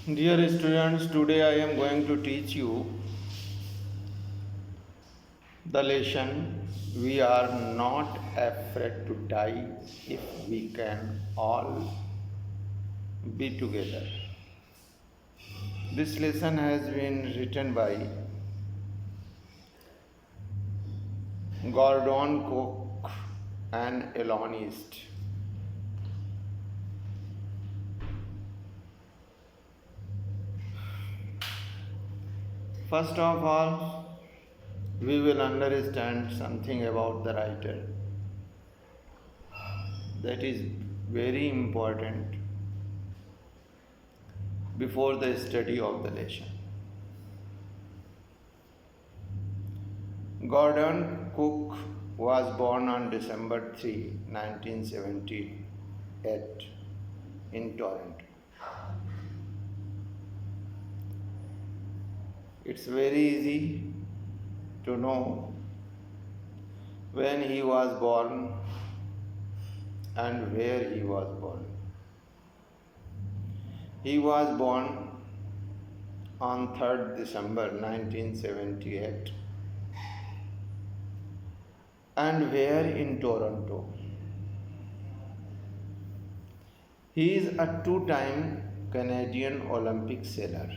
Dear students, today I am going to teach you the lesson we are not afraid to die if we can all be together. This lesson has been written by Gordon Cook and Elon East. First of all, we will understand something about the writer that is very important before the study of the lesson. Gordon Cook was born on December 3, 1978 in Toronto. It's very easy to know when he was born and where he was born. He was born on 3rd December 1978 and where in Toronto. He is a two-time Canadian Olympic sailor.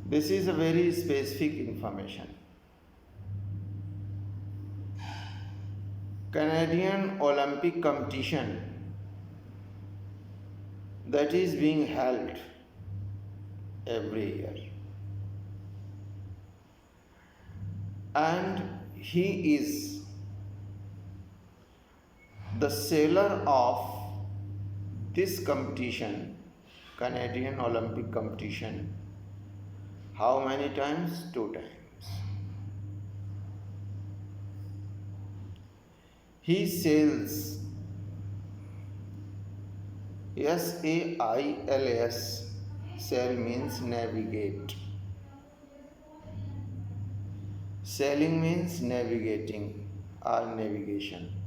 This is a very specific information. Canadian Olympic competition that is being held every year. And he is the sailor of this competition, Canadian Olympic competition. How many times? 2 times. He sails SAILS. Sail means navigate. Sailing means navigating or navigation.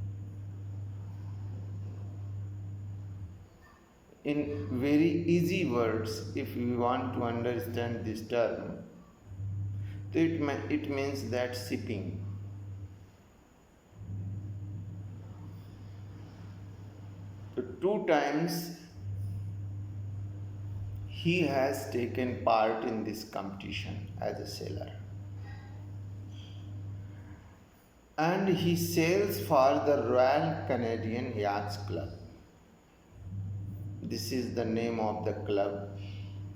In very easy words, if we want to understand this term, it means that shipping. So 2 times he has taken part in this competition as a sailor. And he sails for the Royal Canadian Yachts Club. This is the name of the club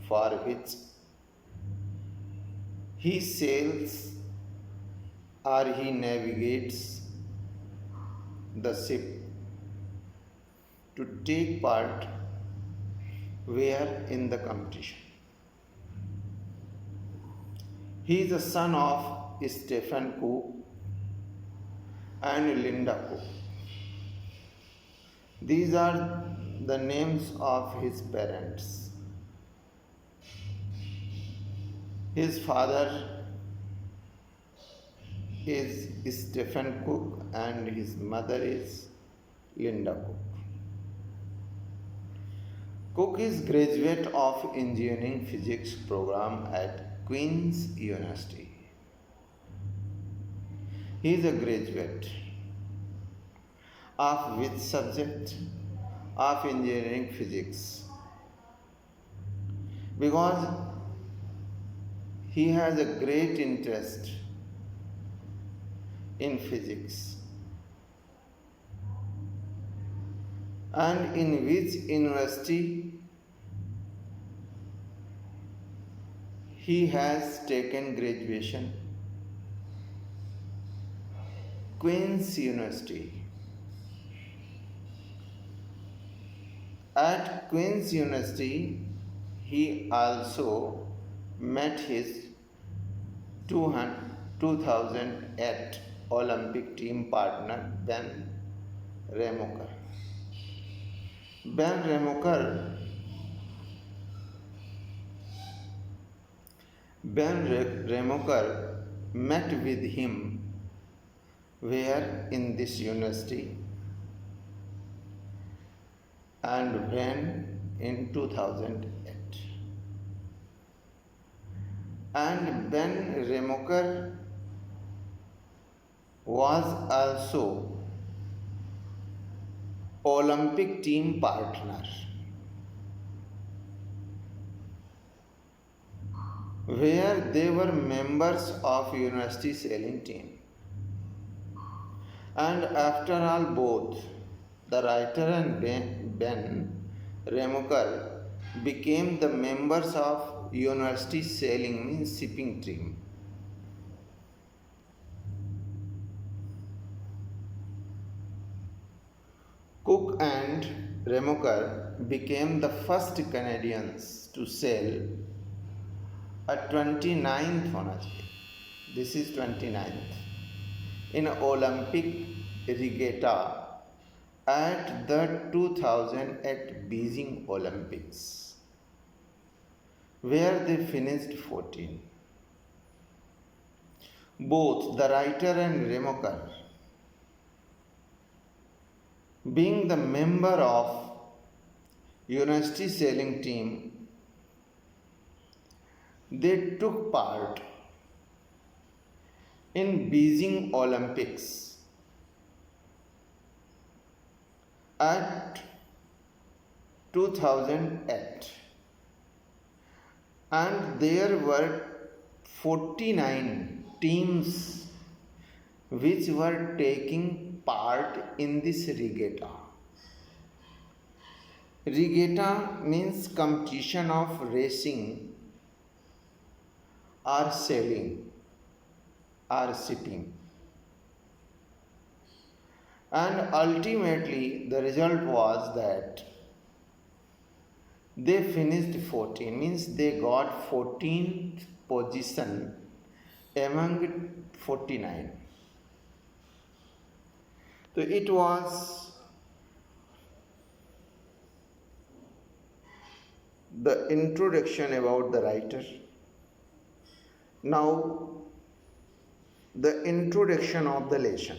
for which he sails or he navigates the ship to take part where in the competition. He is the son of Stephen Cook and Linda Cook. These are the names of his parents. His father is Stephen Cook and his mother is Linda Cook. Cook is graduate of engineering physics program at Queen's University. He is a graduate of which subject? Of engineering physics. Because he has a great interest in physics. And in which university he has taken graduation? Queen's University. At Queen's University, he also met his 2008 Olympic team partner Ben Remoker. Ben Remoker met with him where in this university and when in 2008. And Ben Remoker was also Olympic team partner, where they were members of university sailing team. And after all, both the writer and Ben Remoker became the members of university sailing means shipping team. Cook and Remoker became the first Canadians to sail a 29th होना चाहिए. This is 29th in Olympic regatta at the 2008 Beijing Olympics, where they finished 14. Both the writer and Remoker, being the member of university sailing team, they took part in Beijing Olympics at 2008, and there were 49 teams which were taking part in this regatta. Regatta means competition of racing or sailing or shipping. And ultimately the result was that they finished 14, means they got 14th position among 49. So it was the introduction about the writer. Now the introduction of the lesson.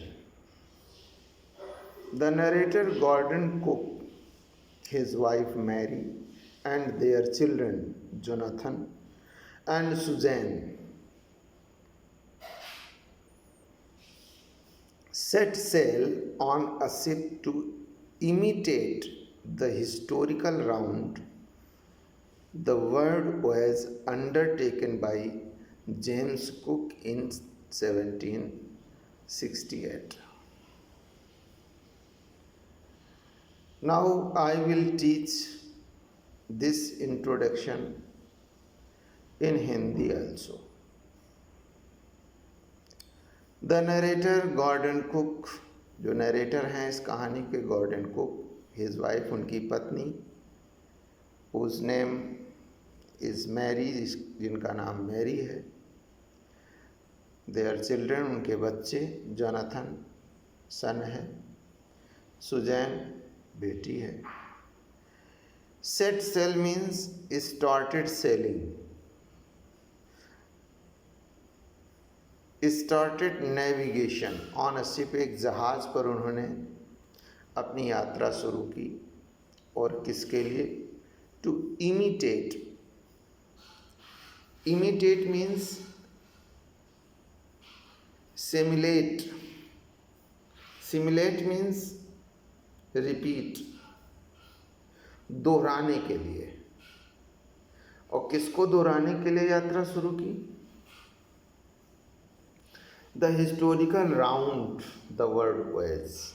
The narrator Gordon Cook, his wife Mary, and their children Jonathan and Suzanne set sail on a ship to imitate the historical round the world was undertaken by James Cook in 1768. Now I will teach this introduction in Hindi also. The narrator Gordon Cook, जो narrator हैं इस कहानी के Gordon Cook, his wife उनकी पत्नी, whose name is Mary, जिनका नाम Mary है, their children, उनके बच्चे, Jonathan son है, Suzanne बेटी है. Set sail means started sailing, started navigation on a ship. एक जहाज पर उन्होंने अपनी यात्रा शुरू की, और किसके लिए? To imitate. Imitate means simulate. Simulate means repeat, दोहराने के लिए. और किसको दोहराने के लिए यात्रा शुरू की? The historical round the world was.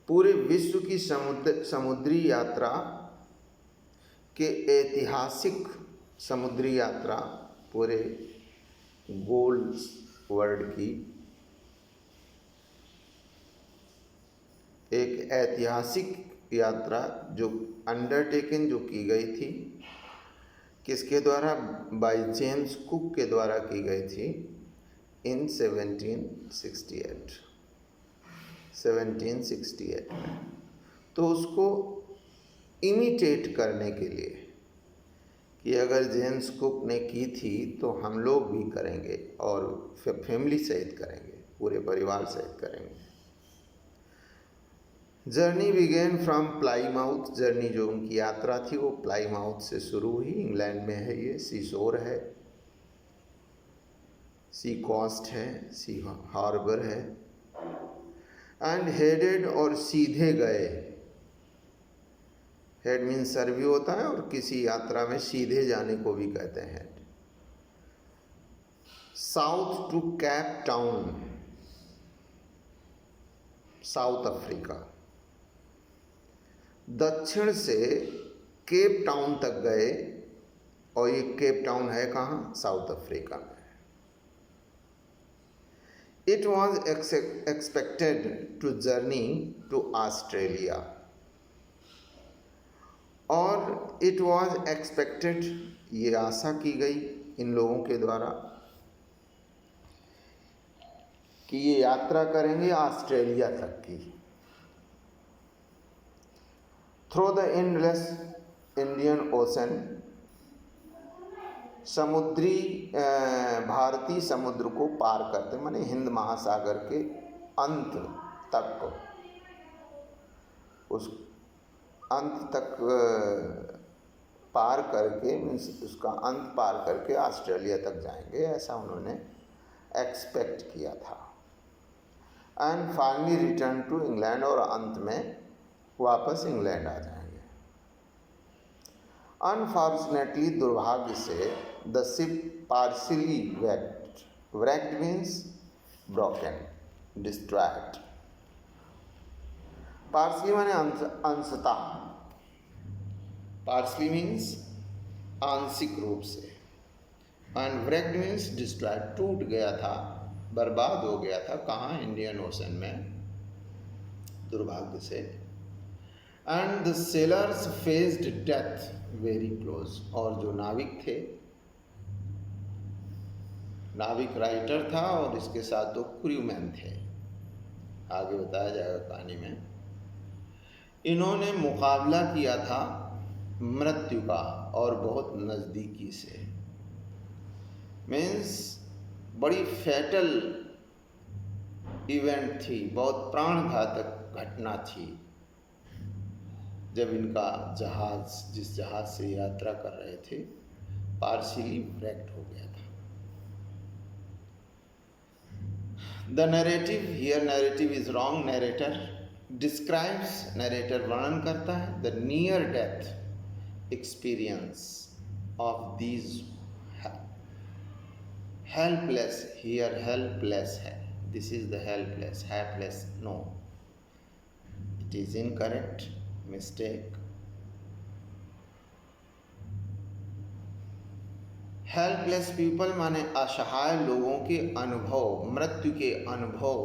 पूरे विश्व की समुद्री यात्रा के ऐतिहासिक समुद्री यात्रा, पूरे गोल वर्ल्ड की एक ऐतिहासिक यात्रा जो अंडरटेकन, जो की गई थी, किसके द्वारा? बाय जेम्स कुक के द्वारा की गई थी इन 1768 में. तो उसको इमिटेट करने के लिए कि अगर जेम्स कुक ने की थी तो हम लोग भी करेंगे, और फैमिली सहित करेंगे, पूरे परिवार सहित करेंगे. Journey began from Plymouth, journey जो उनकी यात्रा थी वो प्लाईमाउथ से शुरू हुई। इंग्लैंड में है ये, सी शोर है, सी कोस्ट है, सी हार्बर है। एंड हेडेड, और सीधे गए। हेड मीन्स सर भी होता है और किसी यात्रा में सीधे जाने को भी कहते हैं। South to Cape Town, South Africa. दक्षिण से केप टाउन तक गए, और ये केप टाउन है कहाँ? साउथ अफ्रीका में। It was expected to journey to Australia, और इट वॉज एक्सपेक्टेड, ये आशा की गई इन लोगों के द्वारा कि ये यात्रा करेंगे ऑस्ट्रेलिया तक की। Through the endless Indian ocean, समुद्री भारतीय समुद्र को पार करते, माने हिंद महासागर के अंत तक, उस अंत तक पार करके, मीन्स उसका अंत पार करके ऑस्ट्रेलिया तक जाएंगे, ऐसा उन्होंने एक्सपेक्ट किया था। And finally return to England, और अंत में वापस इंग्लैंड आ जाएंगे। अनफॉर्चुनेटली, दुर्भाग्य से, the ship partially wrecked, wrecked means broken, destroyed। Partially माने अंशतः, पार्शियली मीन्स आंशिक रूप से, एंड wrecked means destroyed, टूट गया था, बर्बाद हो गया था। कहाँ? इंडियन ओशन में, दुर्भाग्य से। And the sellers faced death very close, और जो नाविक थे, नाविक राइटर था और इसके साथ दो क्रूमैन थे, आगे बताया जाएगा कहानी में। इन्होंने मुकाबला किया था मृत्यु का, और बहुत नज़दीकी से, मीन्स बड़ी फैटल इवेंट थी, बहुत प्राणघातक घटना थी, जब इनका जहाज, जिस जहाज से यात्रा कर रहे थे, पार्शियली wrecked हो गया था। The narrative, here narrative is wrong, narrator describes, narrator वर्णन करता है the near death experience of these helpless, here helpless है, this is the helpless, helpless no, it is incorrect, mistake. Helpless people माने असहाय लोगों के अनुभव, मृत्यु के अनुभव,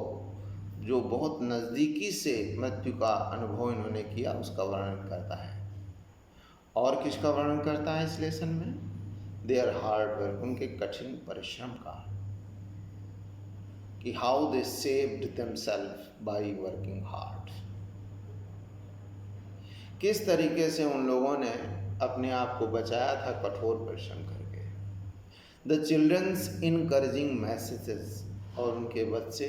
जो बहुत नज़दीकी से मृत्यु का अनुभव इन्होंने किया, उसका वर्णन करता है। और किसका वर्णन करता है इस लेसन में? देयर हार्ड वर्क, उनके कठिन परिश्रम का, कि how they saved themselves by working hard, किस तरीके से उन लोगों ने अपने आप को बचाया था कठोर परिश्रम करके। द चिल्ड्रंस इनकरेजिंग मैसेजेस, और उनके बच्चे,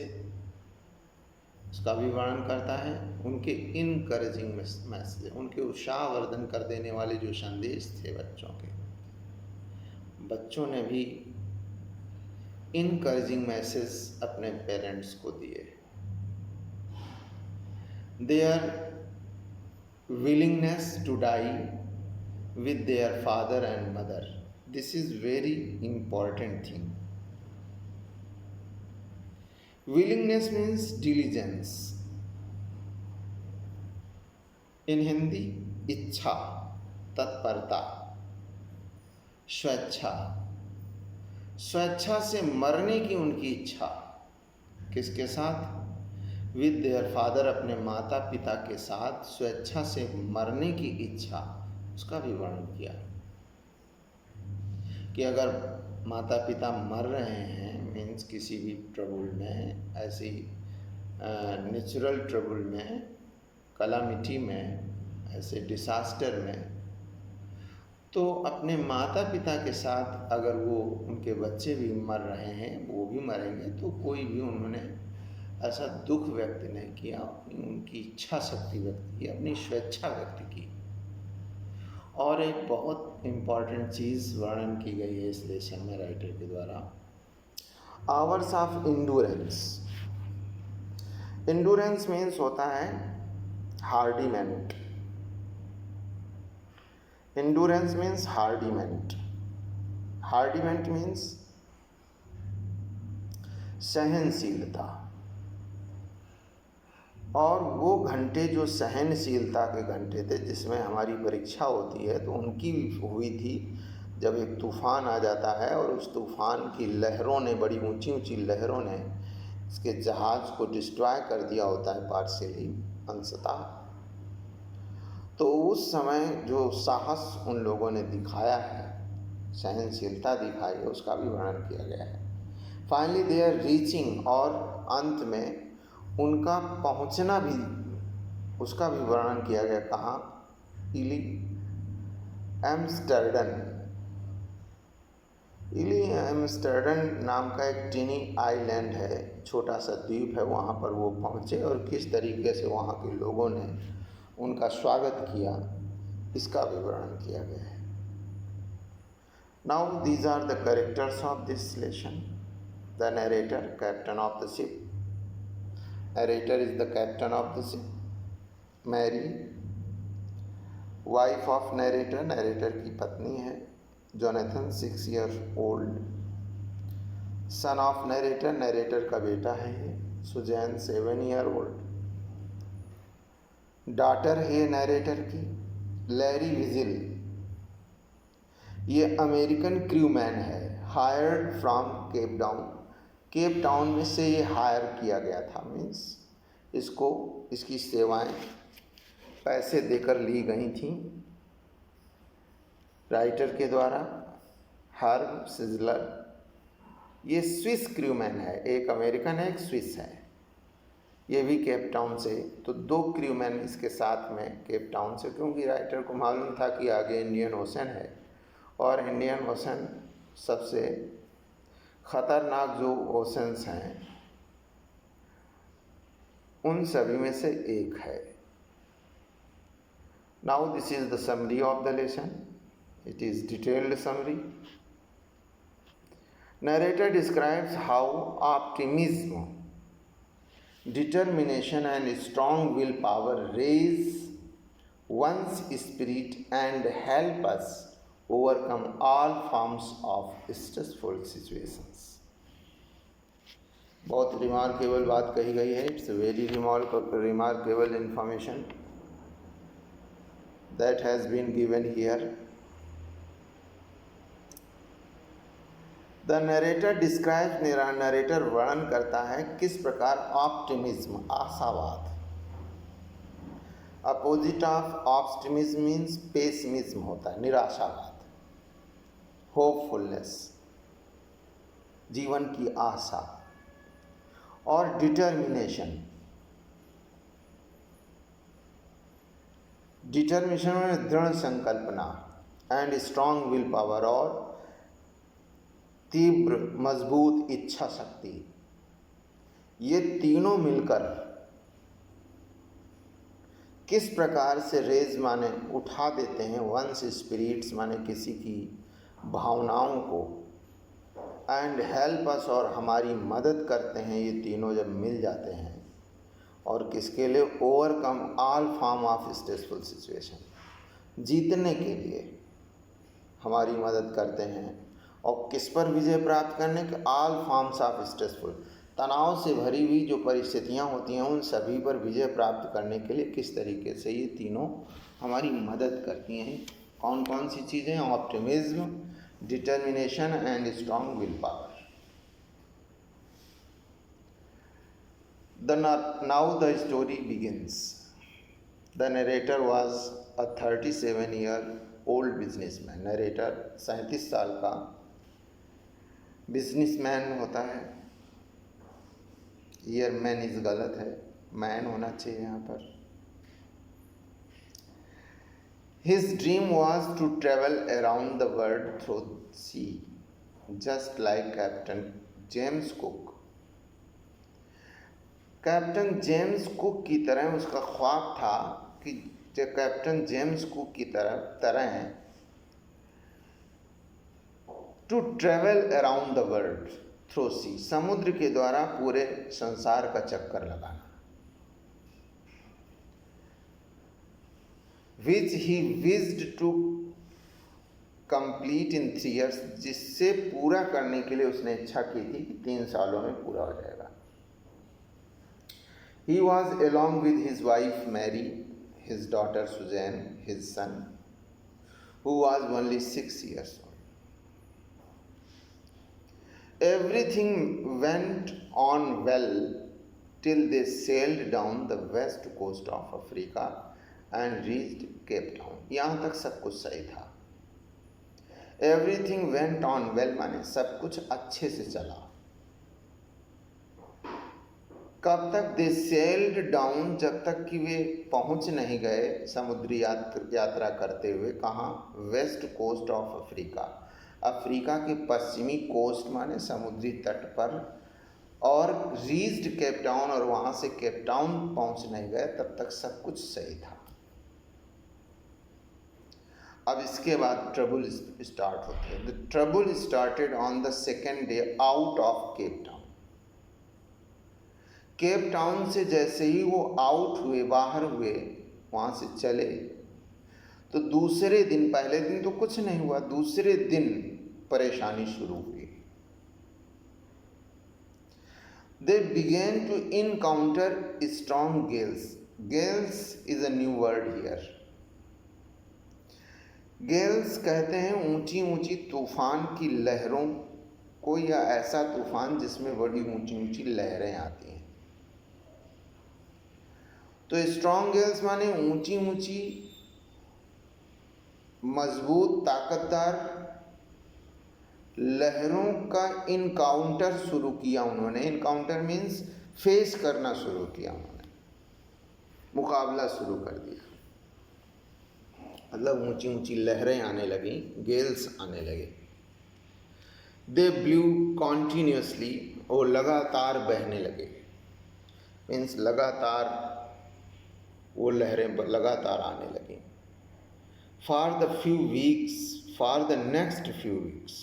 उसका भी वर्णन करता है, उनके इनकरेजिंग मैसेज, उनके उत्साहवर्धन कर देने वाले जो संदेश थे बच्चों के, बच्चों ने भी इनकरेजिंग मैसेज अपने पेरेंट्स को दिए। Their willingness to die with their father and mother, this is very important thing। willingness means diligence, in Hindi इच्छा, तत्परता, स्वेच्छा, स्वेच्छा से मरने की उनकी इच्छा, किसके साथ? विद देयर फादर, अपने माता पिता के साथ स्वेच्छा से मरने की इच्छा, उसका भी वर्णन किया कि अगर माता पिता मर रहे हैं, मीन्स किसी भी ट्रबल में, ऐसी नेचुरल ट्रबल में, कलामिटी में, ऐसे डिसास्टर में, तो अपने माता पिता के साथ अगर वो, उनके बच्चे भी मर रहे हैं, वो भी मरेंगे, तो कोई भी उन्होंने ऐसा दुख व्यक्त नहीं किया, उनकी इच्छा शक्ति व्यक्त की, अपनी स्वेच्छा व्यक्त की। और एक बहुत इम्पॉर्टेंट चीज़ वर्णन की गई है इस लेसन में राइटर के द्वारा, hours of endurance. Endurance means होता है hardiment. Endurance means hardiment. Hardiment means सहनशीलता। और वो घंटे जो सहनशीलता के घंटे थे, जिसमें हमारी परीक्षा होती है, तो उनकी हुई थी जब एक तूफ़ान आ जाता है और उस तूफ़ान की लहरों ने, बड़ी ऊंची ऊंची लहरों ने इसके जहाज़ को डिस्ट्रॉय कर दिया होता है पार्शियली, अंशतः। तो उस समय जो साहस उन लोगों ने दिखाया है, सहनशीलता दिखाई है, उसका भी वर्णन किया गया है। फाइनली दे आर रीचिंग, और अंत में उनका पहुंचना भी, उसका भी वर्णन किया गया। कहाँ? इली एम्स्टर्डन। इली एम्स्टर्डन नाम का एक टीनी आइलैंड है, छोटा सा द्वीप है, वहाँ पर वो पहुँचे और किस तरीके से वहाँ के लोगों ने उनका स्वागत किया, इसका भी वर्णन किया गया है। Now these are the characters of this lesson. The narrator, captain of the ship. Narrator is the captain of the ship. Mary, wife of narrator, narrator की पत्नी है। Jonathan, 6 years old. Son of narrator, narrator का बेटा है ये। Suzanne, 7 year old. Daughter है narrator की, Larry Wiesel, ये अमेरिकन क्रूमैन है, hired from Cape Town. Cape Town में से ये हायर किया गया था, मीन्स इसको, इसकी सेवाएं पैसे देकर ली गई थी राइटर के द्वारा। हर्ब सिजलर, ये स्विस क्रूमैन है, एक अमेरिकन है, एक स्विस है, ये भी केप टाउन से। तो 2 क्रूमैन इसके साथ में केप टाउन से, क्योंकि राइटर को मालूम था कि आगे इंडियन ओशन है, और इंडियन ओशन सबसे ख़तरनाक जो ओशंस हैं उन सभी में से एक है। Now this is the summary of the lesson. It is detailed summary. Narrator describes how optimism, determination and strong willpower raise one's spirit and help us overcome all forms of stressful situations. बहुत remarkable बात कही गई है। It's very remarkable information that has been given here. The narrator describes, narrator वर्णन करता है किस प्रकार ऑप्टिमिज्म, आशावाद, opposite of optimism means pessimism होता है, निराशावाद, होपफुलनेस, जीवन की आशा, और डिटर्मिनेशन, डिटर्मिनेशन में दृढ़ संकल्पना, एंड स्ट्रॉन्ग विल पावर, और तीव्र मजबूत इच्छा शक्ति। ये तीनों मिलकर किस प्रकार से रेज माने उठा देते हैं, वंस स्पिरिट्स माने किसी की भावनाओं को, एंड हेल्प अस, और हमारी मदद करते हैं, ये तीनों जब मिल जाते हैं, और किसके लिए? Overcome all form of stressful situation, जीतने के लिए हमारी मदद करते हैं। और किस पर विजय प्राप्त करने के? ऑल फॉर्म्स ऑफ स्ट्रेसफुल, तनाव से भरी हुई जो परिस्थितियां होती हैं उन सभी पर विजय प्राप्त करने के लिए किस तरीके से ये तीनों हमारी मदद करती हैं। कौन कौन सी चीज़ें? Optimism, determination and strong will power. Now the story begins. The narrator was a 37-year-old businessman. Narrator 37 साल का बिजनेसमैन होता है। ईयर मैन इज गलत है, मैन होना चाहिए यहाँ पर। His dream was to travel around the world through sea, just like Captain James Cook. Captain James Cook की तरह उसका ख्वाब था कि जो कैप्टन जेम्स कुक की तरह to travel around the world through sea, समुद्र के द्वारा पूरे संसार का चक्कर लगाना। Which he wished to complete in 3 years, जिससे पूरा करने के लिए उसने इच्छा की थी कि 3 सालों में पूरा हो जाएगा। He was along with his wife Mary, his daughter Suzanne, his son, who was only 6 years old. Everything went on well till they sailed down the west coast of Africa and reached Cape Town. यहाँ तक सब कुछ सही था। Everything went on well माने सब कुछ अच्छे से चला। कब तक? दे सेल्ड डाउन, जब तक कि वे पहुंच नहीं गए समुद्री यात्रा करते हुए। कहाँ? West coast of Africa, Africa के पश्चिमी कोस्ट माने समुद्री तट पर, और रीच्ड केप टाउन, और वहाँ से केप टाउन पहुँच नहीं गए तब तक सब कुछ सही था। अब इसके बाद ट्रबल स्टार्ट होते हैं। The trouble started on the second day out of Cape Town. Cape Town से जैसे ही वो आउट हुए, बाहर हुए, वहाँ से चले, तो दूसरे दिन, पहले दिन तो कुछ नहीं हुआ, दूसरे दिन परेशानी शुरू हुई। They began to encounter strong gales. Gales is a new word here. Gales कहते हैं ऊंची ऊंची तूफान की लहरों को, या ऐसा तूफान जिसमें बड़ी ऊंची ऊंची लहरें आती हैं। तो स्ट्रॉन्ग गेल्स माने ऊंची ऊंची, मजबूत, ताकतदार लहरों का इनकाउंटर शुरू किया उन्होंने। इनकाउंटर मीन्स फेस करना शुरू किया उन्होंने, मुकाबला शुरू कर दिया। मतलब ऊंची ऊंची लहरें आने लगी, गेल्स आने लगे। दे ब्लू कॉन्टीन्यूसली, वो लगातार बहने लगे। मीन्स लगातार वो लहरें लगातार आने लगी। For the few weeks, for the next few weeks,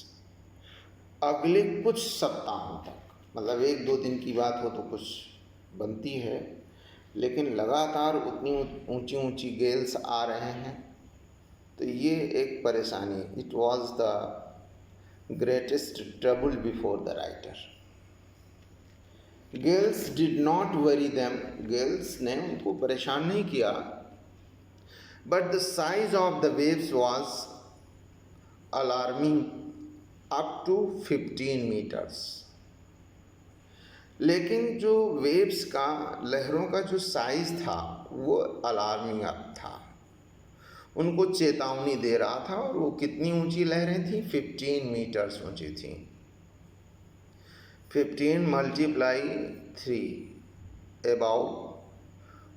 अगले कुछ सप्ताहों तक, मतलब 1-2 दिन की बात हो तो कुछ बनती है, लेकिन लगातार उतनी ऊंची ऊंची गेल्स आ रहे हैं, तो ये एक परेशानी। It was the greatest trouble before the writer. Gales did not worry them, gales ने उनको परेशान नहीं किया। But the size of the waves was alarming up to 15 metres. लेकिन जो वेव्स का, लहरों का जो साइज था वो अलार्मिंग अप था, उनको चेतावनी दे रहा था। और वो कितनी ऊंची लहरें थी? 15 मीटर्स ऊंची थी। 15 multiply 3, about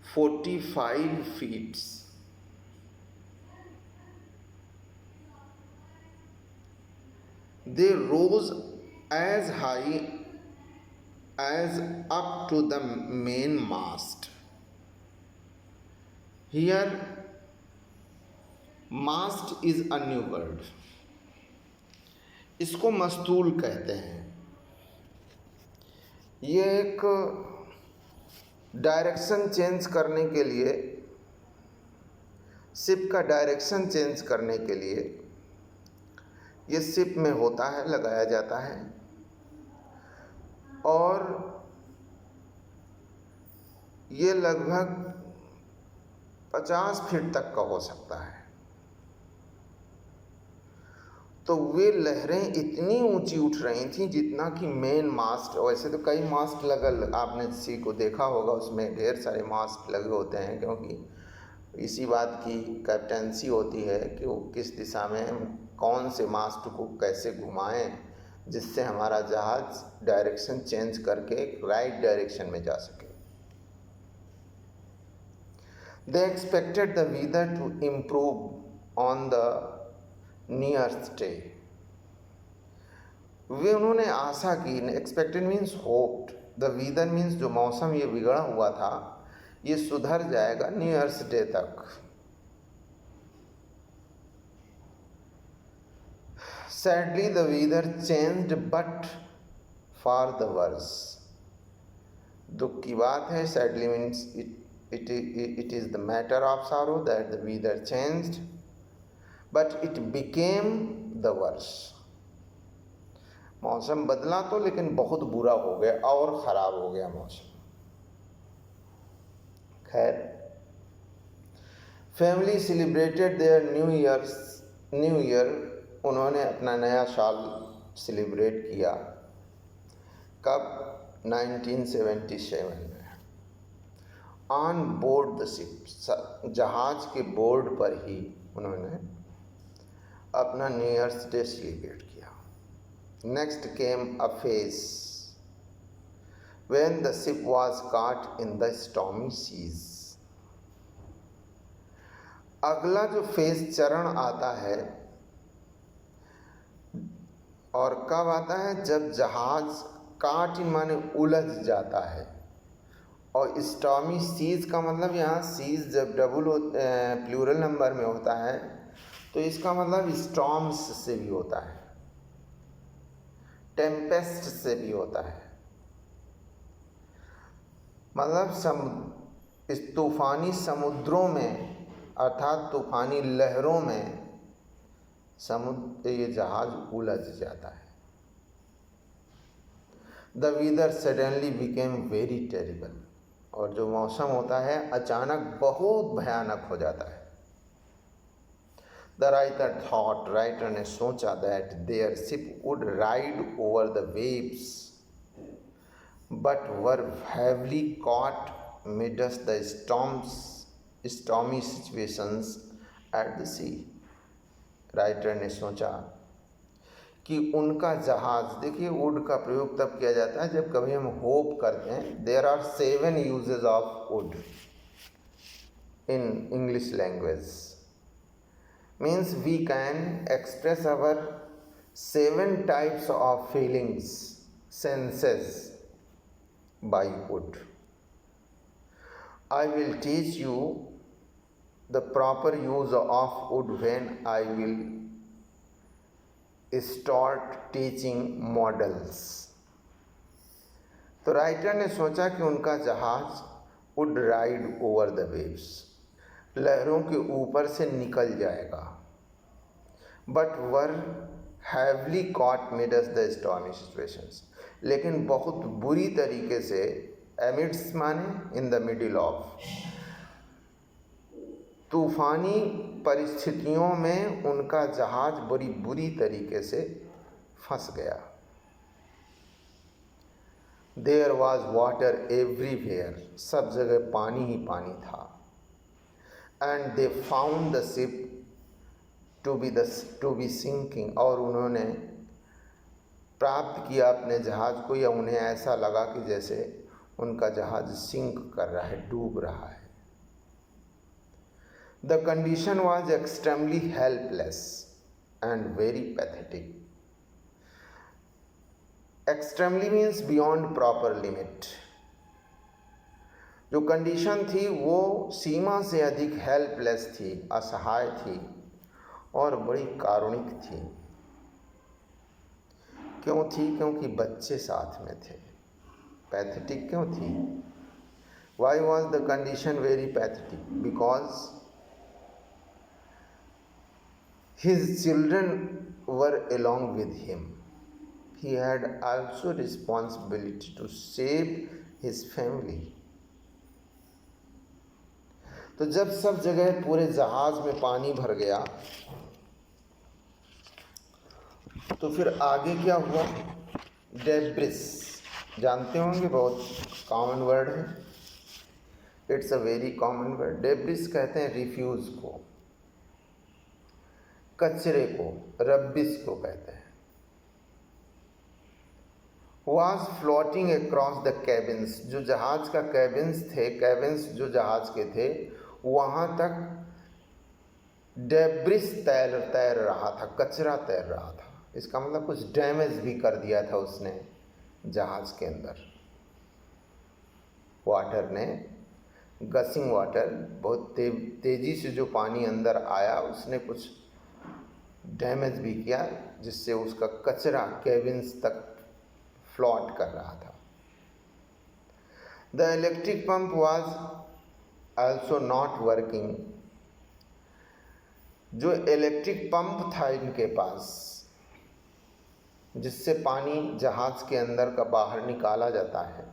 45 feet. They rose as high as up to the main mast. Here, mast is a new word. इसको मस्तूल कहते हैं। ये एक डायरेक्शन चेंज करने के लिए, शिप का डायरेक्शन चेंज करने के लिए ये शिप में होता है, लगाया जाता है, और ये लगभग 50 फीट तक का हो सकता है। तो वे लहरें इतनी ऊंची उठ रही थीं जितना कि मेन मास्ट, वैसे तो कई मास्ट लगल, आपने किसी को देखा होगा, उसमें ढेर सारे मास्ट लगे होते हैं, क्योंकि इसी बात की कैप्टेंसी होती है कि वो किस दिशा में कौन से मास्ट को कैसे घुमाएं, जिससे हमारा जहाज़ डायरेक्शन चेंज करके राइट डायरेक्शन में जा सके। They expected the weather to improve on the near stay. वे, उन्होंने आशा की, expected means hoped, the weather means जो मौसम ये बिगड़ा हुआ था ये सुधर जाएगा न्यू ईयर्स डे तक। Sadly the weather changed but for the worse. दुख की बात है, sadly means it is the matter of sorrow that the weather changed but it became the worse। मौसम बदला तो लेकिन बहुत बुरा हो गया और ख़राब हो गया मौसम। खैर, family celebrated their new year, उन्होंने अपना नया साल सेलिब्रेट किया। कब? 1977 में। ऑन बोर्ड द शिप, जहाज के बोर्ड पर ही उन्होंने अपना न्यू ईयर्स डे सेलिब्रेट किया। Next came a phase when the ship was caught in the stormy seas. अगला जो फेज चरण आता है और कब आता है? जब जहाज काट माने उलझ जाता है। और स्टॉर्मी सीज का मतलब यहाँ सीज जब प्लूरल नंबर में होता है तो इसका मतलब स्टॉर्म्स से भी होता है, टेम्पेस्ट से भी होता है। मतलब इस तूफानी समुद्रों में अर्थात तूफानी लहरों में ये जहाज उलझ जाता है। The weather suddenly became very terrible, और जो मौसम होता है अचानक बहुत भयानक हो जाता है। द राइटर ने सोचा that their ship would ride over the waves but were heavily caught midst the stormy situations at the sea. Writer ने सोचा कि उनका जहाज, देखिए वुड का प्रयोग तब किया जाता है जब कभी हम होप करते हैं। There are 7 uses of would in English language, means we can express our 7 types of feelings, senses by would. I will teach you the proper use of would when I will start teaching modals. तो writer ने सोचा कि उनका जहाज would ride over the waves, लहरों के ऊपर से निकल जाएगा, but were heavily caught midst the stormy situations, लेकिन बहुत बुरी तरीके से, एमिड्स माने इन द मिडिल ऑफ, तूफानी परिस्थितियों में उनका जहाज बड़ी बुरी तरीके से फंस गया। देयर वॉज वाटर एवरीवेयर, सब जगह पानी ही पानी था। And they found the ship to be sinking, और उन्होंने प्राप्त किया अपने जहाज को, या उन्हें ऐसा लगा कि जैसे उनका जहाज सिंक कर रहा है, डूब रहा है। The condition was extremely helpless and very pathetic. Extremely means beyond proper limit. जो कंडीशन थी वो सीमा से अधिक हेल्पलेस थी, असहाय थी और बड़ी कारुणिक थी। क्यों थी? क्योंकि बच्चे साथ में थे। पैथेटिक क्यों थी? Why was the condition very pathetic? Because his children were along with him. He had also responsibility to save his family. तो जब सब जगह पूरे जहाज में पानी भर गया तो फिर आगे क्या हुआ? डेब्रिस, जानते होंगे, बहुत कॉमन वर्ड है। It's a very common word. Debris कहते हैं रिफ्यूज को, कचरे को, रबिश को कहते हैं। Was floating across the cabins, जो जहाज का कैबिन्स थे, कैबिन्स जो जहाज के थे, वहाँ तक डेब्रिस तैर रहा था, कचरा तैर रहा था। इसका मतलब कुछ डैमेज भी कर दिया था उसने जहाज के अंदर। वाटर ने, गसिंग वाटर, बहुत तेज़ी से जो पानी अंदर आया उसने कुछ डैमेज भी किया, जिससे उसका कचरा केबिन्स तक फ्लोट कर रहा था। The electric pump was also not working. जो इलेक्ट्रिक पंप था इनके पास, जिससे पानी जहाज के अंदर का बाहर निकाला जाता है,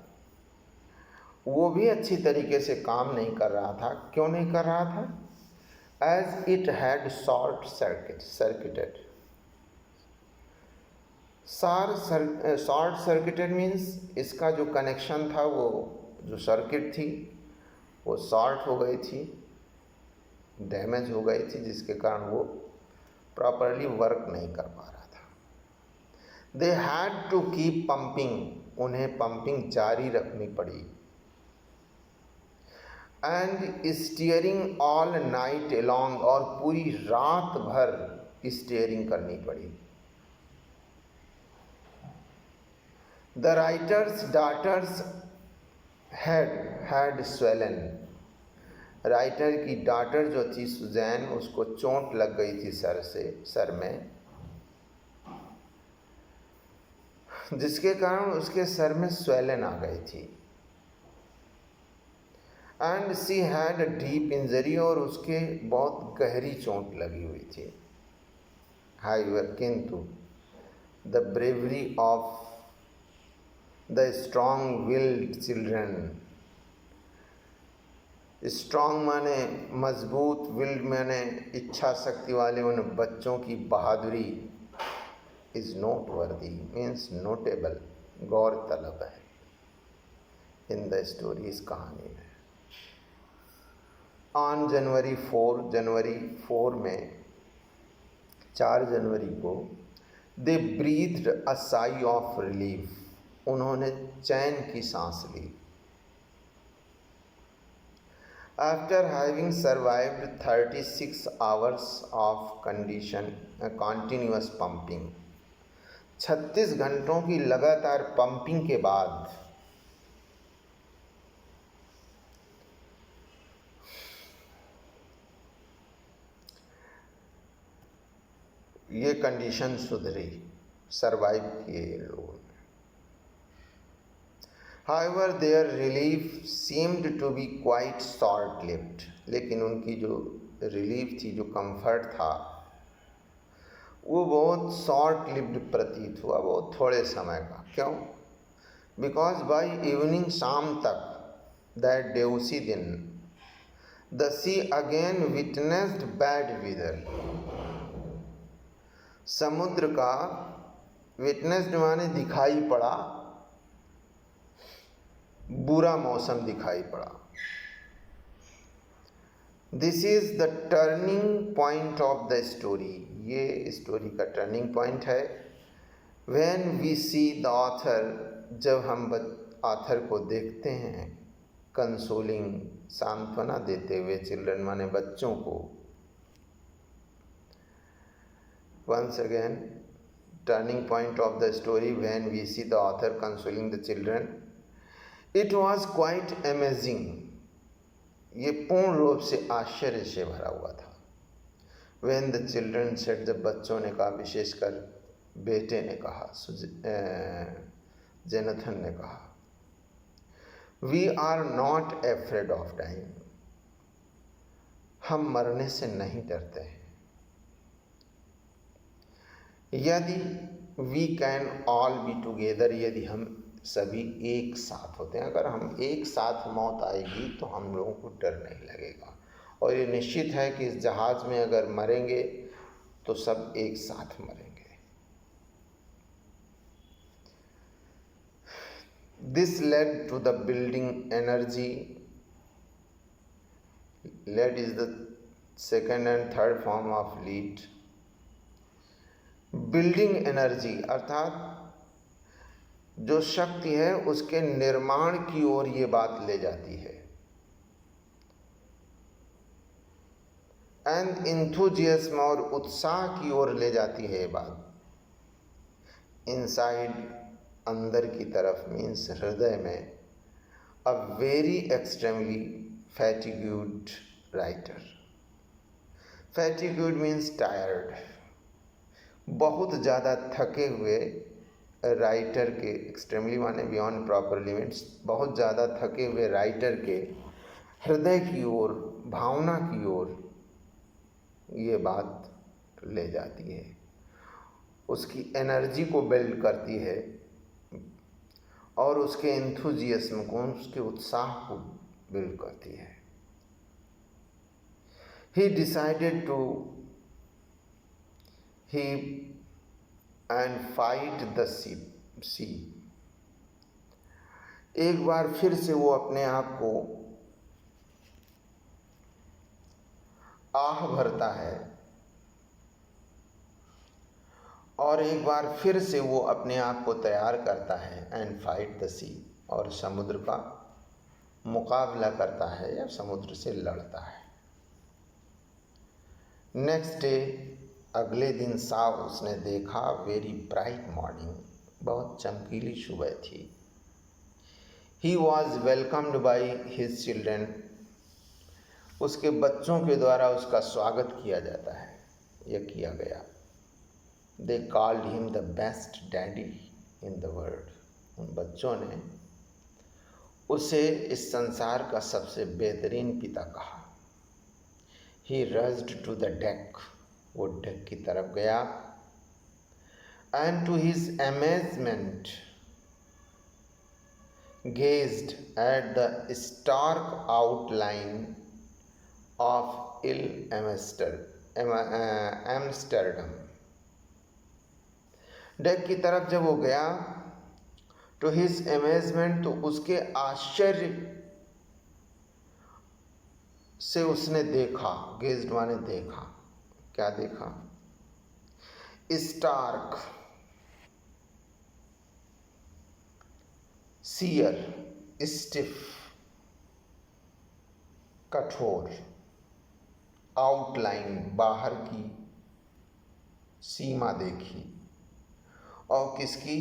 वो भी अच्छी तरीके से काम नहीं कर रहा था। क्यों नहीं कर रहा था? As it had short circuited. Short circuited means इसका जो कनेक्शन था, वो जो सर्किट थी वो शॉर्ट हो गई थी, डैमेज हो गई थी, जिसके कारण वो प्रॉपरली वर्क नहीं कर पा रहा था। They had to keep pumping, उन्हें पंपिंग जारी रखनी पड़ी। And steering all night along, और पूरी रात भर स्टीयरिंग करनी पड़ी। The writer's daughters had swollen, writer की डॉटर जो थी सुजैन, उसको चोट लग गई थी सर में, जिसके कारण उसके सर में स्वेलन आ गई थी। And she had a deep injury, और उसके बहुत गहरी चोट लगी हुई थी। हाउएवर, किंतु the bravery of the strong willed children, strong माने मजबूत, विल्ड माने इच्छा शक्ति वाले उन बच्चों की बहादुरी, इज नोट वर्दी मीन्स नोटेबल, गौरतलब है इन द स्टोरी, इस कहानी में। ऑन जनवरी 4 में 4 जनवरी को they breathed a sigh of relief, उन्होंने चैन की सांस ली। After having survived 36 hours of continuous pumping, 36 घंटों की लगातार पंपिंग के बाद ये कंडीशन सुधरी, सर्वाइव किए लोगों ने। However, their relief seemed to be quite short-lived, लेकिन उनकी जो रिलीफ थी, जो कंफर्ट था, वो बहुत शॉर्ट लिव्ड प्रतीत हुआ, बहुत थोड़े समय का। क्यों? बिकॉज बाई इवनिंग, शाम तक, दैट डे, उसी दिन, the sea again witnessed bad weather, समुद्र का विटनेस्ड माने दिखाई पड़ा, बुरा मौसम दिखाई पड़ा। This is the turning point of the story, ये स्टोरी का टर्निंग पॉइंट है। When we see the author, जब हम ऑथर को देखते हैं, कंसोलिंग, सांत्वना देते हुए, चिल्ड्रन माने बच्चों को। Once again, turning point of the story, when we see the author consoling the children, it was quite amazing, ये पूर्ण रूप से आश्चर्य से भरा हुआ था। व्हेन द चिल्ड्रन सेड, जब बच्चों ने कहा, विशेषकर बेटे ने कहा, जेनथन ने कहा, we are not afraid of dying, हम मरने से नहीं डरते हैं। यदि we can all be together, यदि हम सभी एक साथ होते हैं, अगर हम एक साथ मौत आएगी तो हम लोगों को डर नहीं लगेगा। और ये निश्चित है कि इस जहाज़ में अगर मरेंगे तो सब एक साथ मरेंगे। This led to the building energy, led is the second and third form of lead. Building energy अर्थात जो शक्ति है, उसके निर्माण की ओर ये बात ले जाती है। एंड इंथुजियाज्म, और उत्साह की ओर ले जाती है ये बात। इनसाइड, अंदर की तरफ, मीन्स हृदय में। a very extremely fatigued writer. Fatigued means tired. बहुत ज़्यादा थके हुए राइटर के, एक्सट्रीमली माने बियॉन्ड प्रॉपर लिमिट्स, बहुत ज़्यादा थके हुए राइटर के हृदय की ओर, भावना की ओर ये बात ले जाती है, उसकी एनर्जी को बिल्ड करती है और उसके एंथुजियाज्म को, उसके उत्साह को बिल्ड करती है। He decided to heap and fight the sea. एक बार फिर से वो अपने आप को आह भरता है और एक बार फिर से वो अपने आप को तैयार करता है एंड फाइट द सी, और समुद्र का मुकाबला करता है या समुद्र से लड़ता है। नेक्स्ट डे, अगले दिन साफ उसने देखा, वेरी ब्राइट मॉर्निंग, बहुत चमकीली सुबह थी। He was welcomed by his children, उसके बच्चों के द्वारा उसका स्वागत किया जाता है, यह किया गया। They called him the best daddy in the world, उन बच्चों ने उसे इस संसार का सबसे बेहतरीन पिता कहा। He rushed to the deck, वो डेक की तरफ गया, and to his amazement gazed at the stark outline of Amsterdam. Deck की तरफ जब वो गया, to his amazement, तो उसके आश्चर्य से उसने देखा, गेज्ड माने देखा, क्या देखा? स्टार्क, सियर, स्टिफ, कठोर, आउटलाइन, बाहर की सीमा देखी, और किसकी?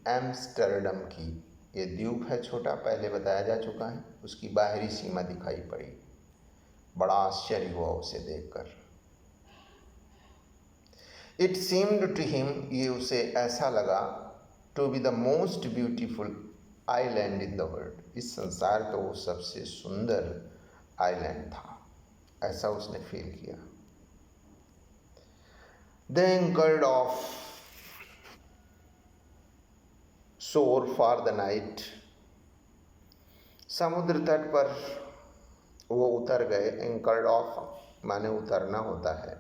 एम्स्टर्डम की। ये द्वीप है छोटा, पहले बताया जा चुका है, उसकी बाहरी सीमा दिखाई पड़ी। बड़ा आश्चर्य हुआ उसे देखकर। इट सीम्ड टू हिम, ये उसे ऐसा लगा, to be the most beautiful island in the world, इस संसार का वो सबसे सुंदर आइलैंड था, ऐसा उसने फील किया। दे एंकर्ड ऑफ शोर फॉर द नाइट, समुद्र तट पर वो उतर गए। एंकर्ड ऑफ माने उतरना होता है,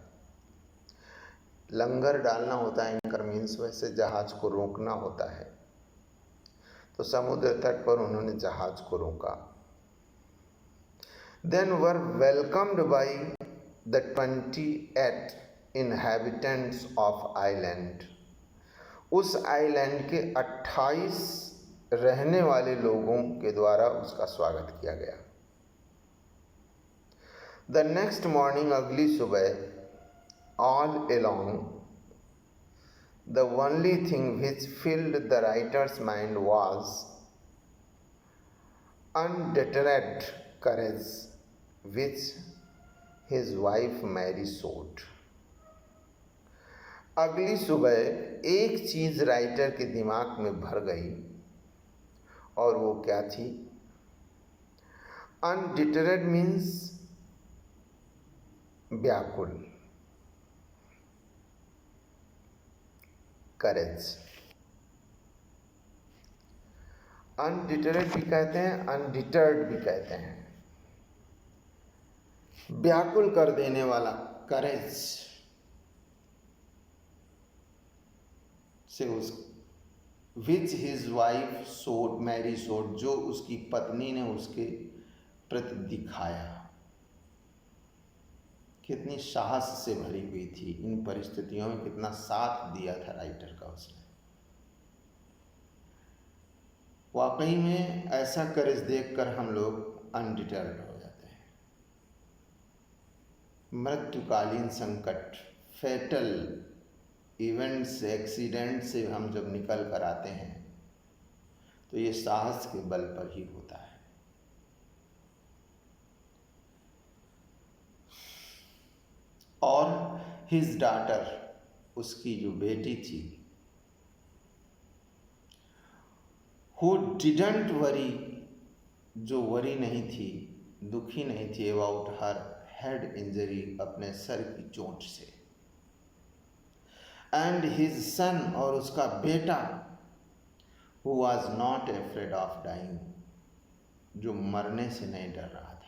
लंगर डालना होता है, एंकर मीन्स वैसे जहाज को रोकना होता है, तो समुद्र तट पर उन्होंने जहाज को रोका। Then were welcomed by the 28 inhabitants of island, उस आइलैंड के 28 रहने वाले लोगों के द्वारा उसका स्वागत किया गया। द नेक्स्ट मॉर्निंग, अगली सुबह, all along, the only thing which filled the writer's mind was undeterred courage which his wife Mary showed. अगली सुबह एक चीज राइटर के दिमाग में भर गई, और वो क्या थी? अनडिटर्ड मीन्स व्याकुल, करेज। अनडिटर्ड भी कहते हैं, अनडिटर्ड भी कहते हैं, व्याकुल कर देने वाला, करेज से उस which his wife showed, Mary showed, जो उसकी पत्नी ने उसके प्रति दिखाया। कितनी साहस से भरी हुई थी, इन परिस्थितियों में कितना साथ दिया था राइटर का उसने। वाकई में ऐसा करेज देखकर हम लोग अनडिटर्ड हो जाते हैं। मृत्युकालीन संकट, फेटल इवेंट्स, एक्सीडेंट से हम जब निकल कर आते हैं तो ये साहस के बल पर ही होता है। और हिज डॉटर, उसकी जो बेटी थी, हु डिडंट वरी, जो वरी नहीं थी, दुखी नहीं थी, अबाउट हर हेड इंजरी, अपने सर की चोट से। एंड हिज सन, और उसका बेटा, who was not afraid of dying, जो मरने से नहीं डर रहा था।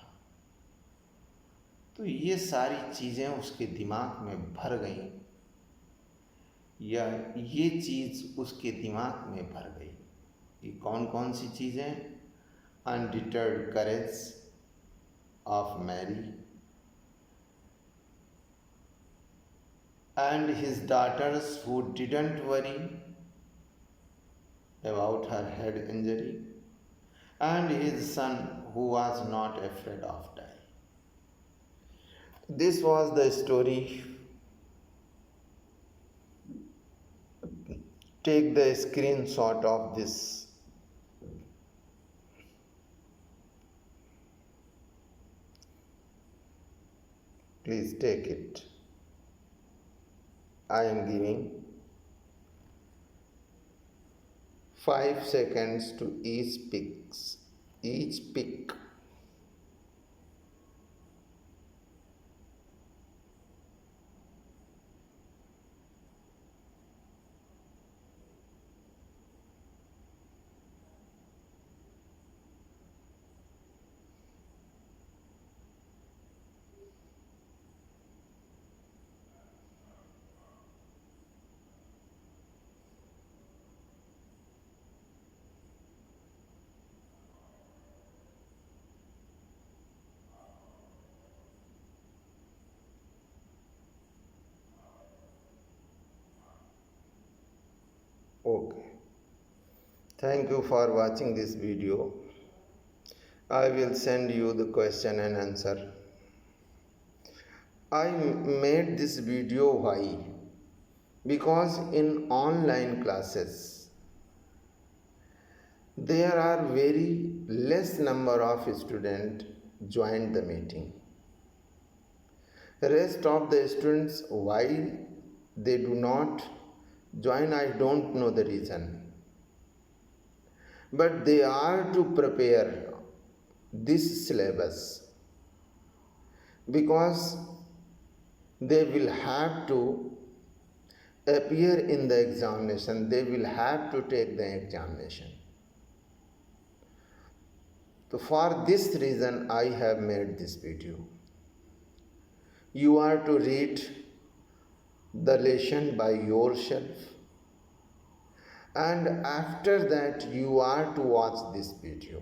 तो ये सारी चीज़ें उसके दिमाग में भर गईं, या ये चीज़ उसके दिमाग में भर गई। ये कौन कौन सी चीज़ें? Undeterred courage of Mary, and his daughters who didn't worry about her head injury, and his son who was not afraid of dying. This was the story. Take the screenshot of this. Please take it. I am giving 5 seconds to each pick. Okay. Thank you for watching this video. I will send you the question and answer. I made this video why? Because in online classes there are very less number of students join the meeting. Rest of the students, why they do not join, I don't know the reason. But they are to prepare this syllabus because they will have to appear in the examination, they will have to take the examination. So for this reason I have made this video. You are to read the lesson by yourself, and after that you are to watch this video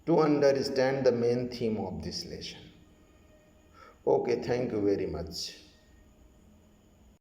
to understand the main theme of this lesson. Okay, thank you very much.